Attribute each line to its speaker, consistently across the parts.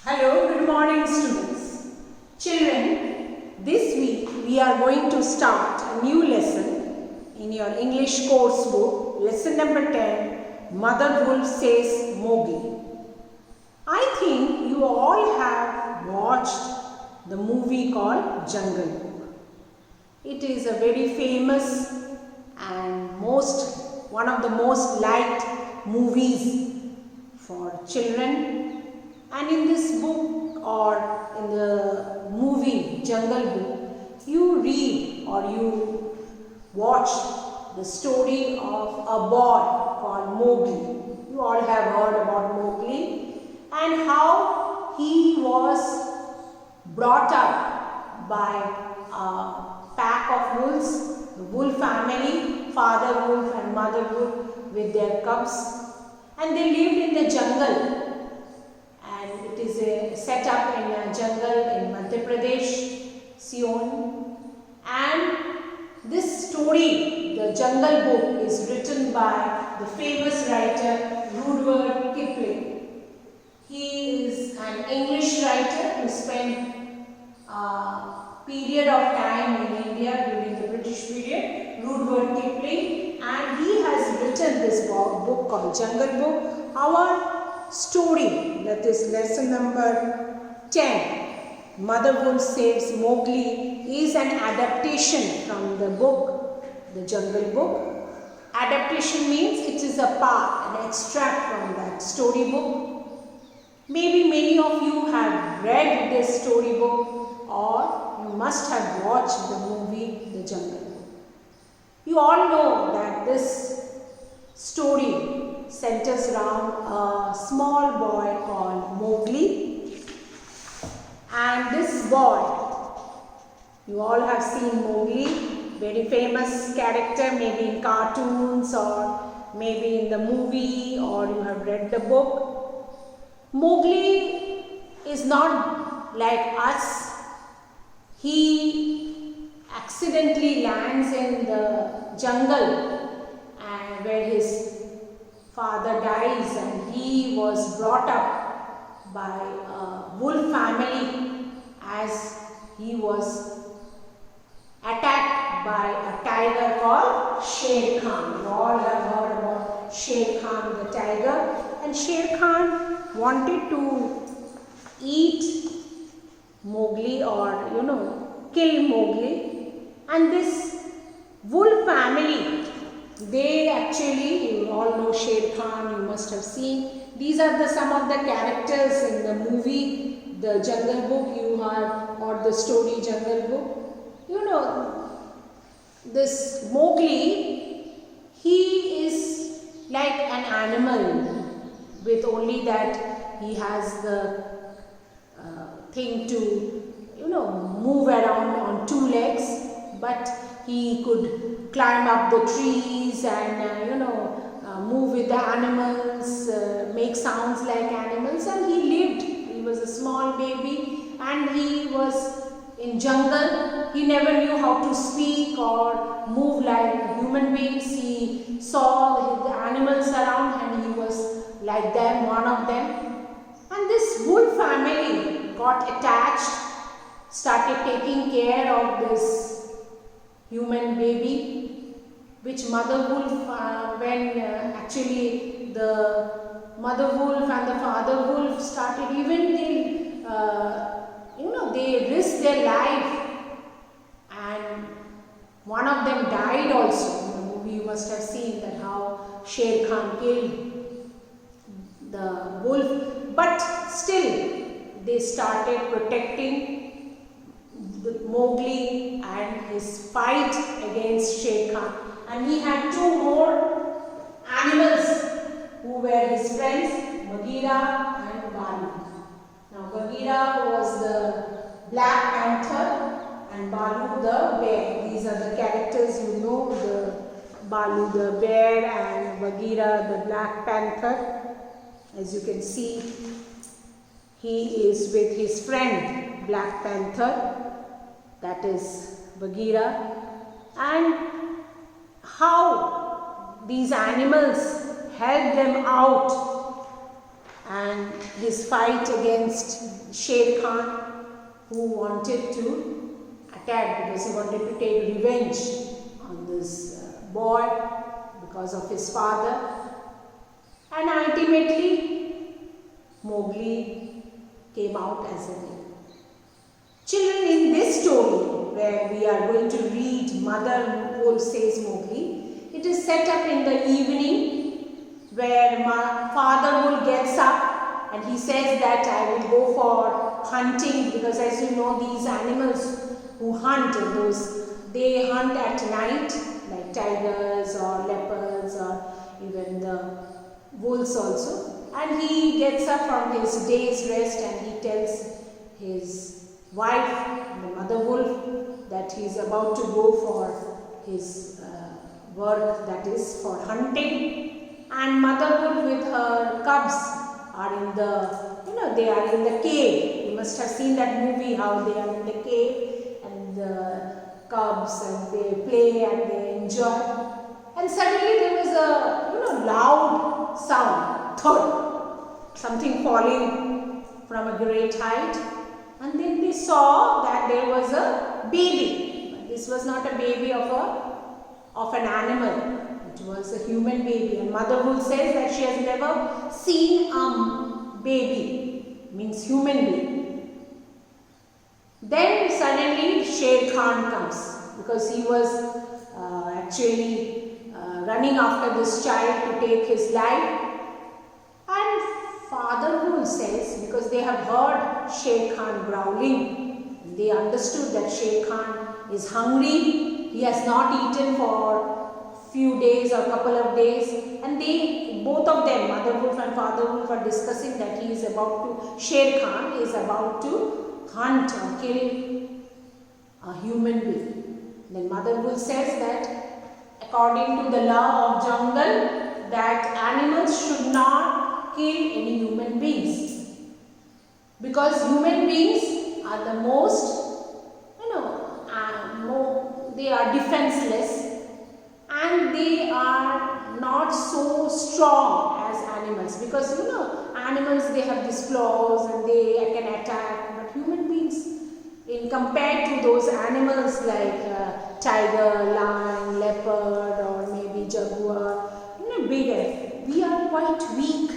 Speaker 1: Hello, good morning students. Children, this week we are going to start a new lesson in your English course book, lesson number 10, Mother Wolf Says Mowgli. I think you all have watched the movie called Jungle Book. It is a very famous and one of the most liked movies for children. And in this book or in the movie Jungle Book, you read or you watch the story of a boy called Mowgli. You all have heard about Mowgli and how he was brought up by a pack of wolves, the wolf family, father wolf and mother wolf with their cubs, and they lived in the jungle. It is set up in a jungle in Madhya Pradesh, Sion. And this story, the Jungle Book, is written by the famous writer Rudyard Kipling. He is an English writer who spent a period of time in India during the British period, Rudyard Kipling, and he has written this book called Jungle Book. Our story, that is lesson number 10, Mother Wolf Saves Mowgli, is an adaptation from the book, the Jungle Book. Adaptation means it is a part, an extract from that storybook. Maybe many of you have read this storybook or you must have watched the movie, the Jungle Book. You all know that this story centers around a small boy called Mowgli, and this boy, you all have seen Mowgli, very famous character, maybe in cartoons or maybe in the movie, or you have read the book. Mowgli is not like us. He accidentally lands in the jungle and where his father dies, and he was brought up by a wolf family as he was attacked by a tiger called Sher Khan. You all have heard about Sher Khan the tiger, and Sher Khan wanted to eat Mowgli or kill Mowgli, and this wolf family, they actually, you all know Sher Khan, you must have seen. These are some of the characters in the movie, the Jungle Book, or the story Jungle Book. This Mowgli, he is like an animal with only that he has the thing to, move around on two legs, but he could climb up the trees and move with the animals, make sounds like animals, and he lived. He was a small baby and he was in jungle. He never knew how to speak or move like human beings. He saw the animals around and he was like them, one of them. And this wolf family got attached, started taking care of this human baby, which mother wolf, when actually the mother wolf and the father wolf started, even they risked their life, and one of them died also. In the movie you must have seen that how Sher Khan killed the wolf, but still they started protecting Mowgli and his fight against Sher Khan. And he had two more animals who were his friends, Bagheera and Balu. Now Bagheera was the Black Panther and Balu the bear. These are the characters the Balu the bear and Bagheera the Black Panther. As you can see, he is with his friend Black Panther, that is Bagheera, and how these animals help them out, and this this fight against Sher Khan, who wanted to attack because he wanted to take revenge on this boy because of his father. And ultimately, Mowgli came out as a winner. Children, in this story, where we are going to read Mother Wolf Says Mowgli, it is set up in the evening where Father Wolf gets up and he says that I will go for hunting, because as you know, these animals who hunt, they hunt at night, like tigers or leopards or even the wolves also. And he gets up from his day's rest and he tells his wife, the mother wolf, that he is about to go for his work, that is for hunting. And mother wolf with her cubs are in the, they are in the cave. You must have seen that movie, how they are in the cave and the cubs, and they play and they enjoy. And suddenly there was a loud sound, thud, something falling from a great height. And then they saw that there was a baby. But this was not a baby of an animal. It was a human baby. And Mother Wolf says that she has never seen a baby, means human baby. Then suddenly Sher Khan comes, because he was actually running after this child to take his life. And Father Wolf says, because they have heard Sher Khan growling, they understood that Sher Khan is hungry. He has not eaten for few days or couple of days, and both of them, Mother Wolf and Father Wolf, are discussing that Sher Khan is about to hunt or kill a human being. Then Mother Wolf says that according to the law of jungle, that animals should not kill any human beings, because human beings are the most, they are defenseless and they are not so strong as animals, because animals, they have these claws and they can attack, but human beings, in compared to those animals like tiger, lion, leopard or maybe jaguar, bigger, we are quite weak.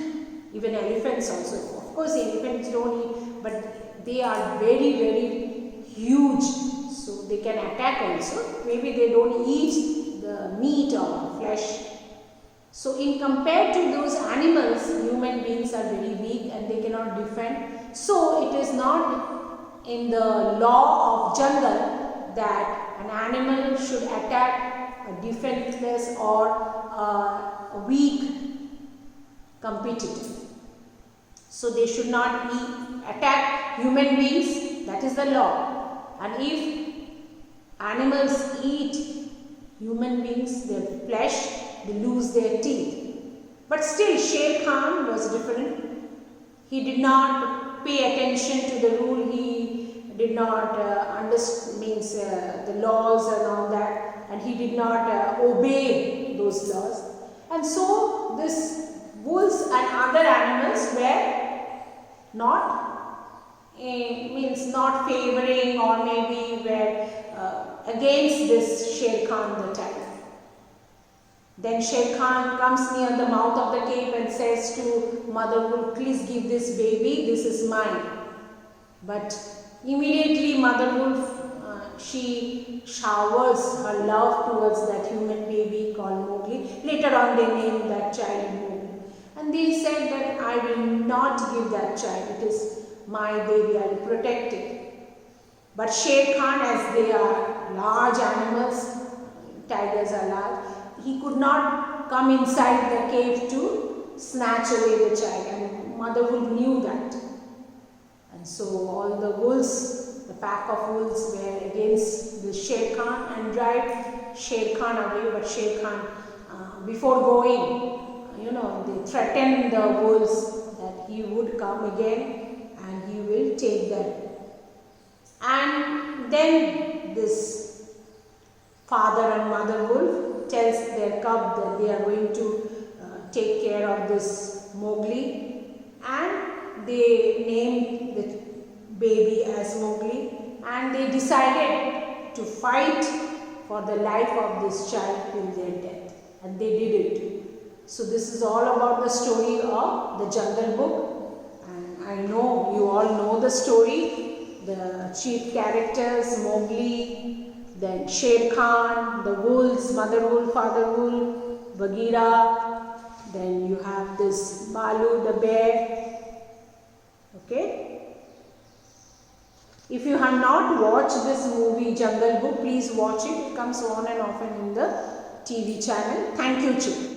Speaker 1: Even elephants also. Of course, elephants don't eat, but they are very, very huge. So they can attack also. Maybe they don't eat the meat or flesh. So in compared to those animals, human beings are very weak and they cannot defend. So it is not in the law of jungle that an animal should attack a defenseless or a weak competitor. So they should not attack human beings, that is the law. And if animals eat human beings, their flesh, they lose their teeth. But still Sher Khan was different. He did not pay attention to the rule. He did not understand the laws and all that, and he did not obey those laws. And so this wolves and other animals were not favoring, or maybe were against this Sher Khan the tiger. Then Sher Khan comes near the mouth of the cave and says to Mother Wolf, please give this baby, this is mine. But immediately Mother Wolf, she showers her love towards that human baby called Mowgli. Later on they named that child Mowgli. And they said that I will not give that child, it is my baby, I will protect it. But Sher Khan, as they are large animals, tigers are large, he could not come inside the cave to snatch away the child, and Mother Wolf knew that. And so all the wolves, the pack of wolves, were against the Sher Khan and drive Sher Khan away. But Sher Khan, before going, they threatened the wolves that he would come again and he will take them. And then this father and mother wolf tells their cub that they are going to take care of this Mowgli, and they named the baby as Mowgli, and they decided to fight for the life of this child till their death, and they did it. So this is all about the story of the Jungle Book, and I know you all know the story. The chief characters, Mowgli, then Sher Khan, the wolves, mother wolf, father wolf, Bagheera, then you have this Balu, the bear. Okay. If you have not watched this movie Jungle Book, please watch it. It comes on and often in the TV channel. Thank you, children.